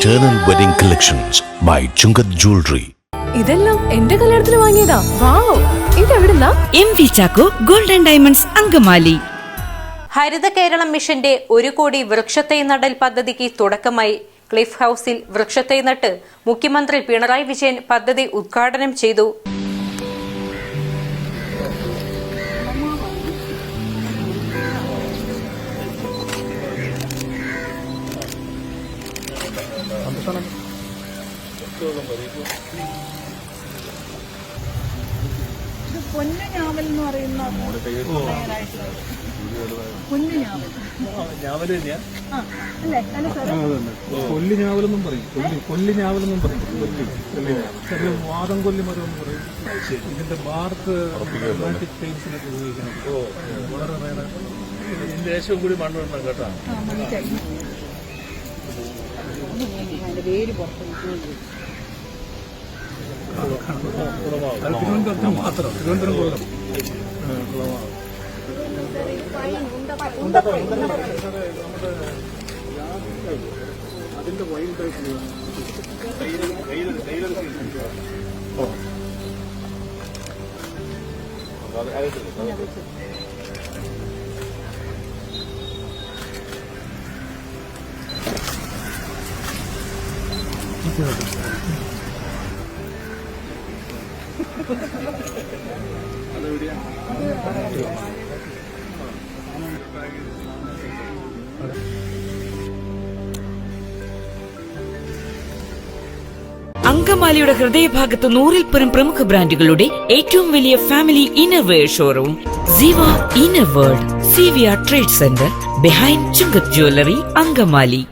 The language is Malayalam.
Eternal Wedding Collections by Chungat Jewelry. ഇതെല്ലാം എന്റെ കല്യാണത്തിന് വാങ്ങിയതാ. വാവ്, ഇതെവിടുന്നാ? MV Chacko Golden Diamonds Angamaly. Haritha Keralam മിഷന്റെ 1 കോടി വൃക്ഷത്തൈ നടൽ പദ്ധതിക്ക് തുടക്കമായി. ക്ലിഫ് ഹൌസിൽ വൃക്ഷത്തൈ നട്ട് മുഖ്യമന്ത്രി പിണറായി വിജയൻ പദ്ധതി ഉദ്ഘാടനം ചെയ്തു. പൊന്നുഞാവൽ എന്ന് പറയുന്ന കൊല്ലിഞ്ഞാവലെന്നും പറയും. കൊല്ലിഞ്ഞാവലെന്നും പറയും. ചെറിയ വാദം കൊല്ലി മരം എന്ന് പറയും. ഇതിന്റെ ബാർക്ക് റൊമാൻറ്റിക് പെയിന്റ്സിനൊക്കെ ഉപയോഗിക്കണം. വളരെ റേറെ. ഇതിന്റെ ദേശവും കൂടി മണ്ണിടണം കേട്ടോ. തിരുവനന്തപുരത്തിന് മാത്രം. തിരുവനന്തപുരം കൊല്ലം അതിന്റെ വൈൽഡ് ആയിട്ടുള്ള അങ്കമാലിയുടെ ഹൃദയഭാഗത്ത് 100-ൽ-പരം പ്രമുഖ ബ്രാൻഡുകളുടെ ഏറ്റവും വലിയ family innerwear showroom Siva inner world, സിവിയ trade centre, behind Chungath jewellery, Angamaly.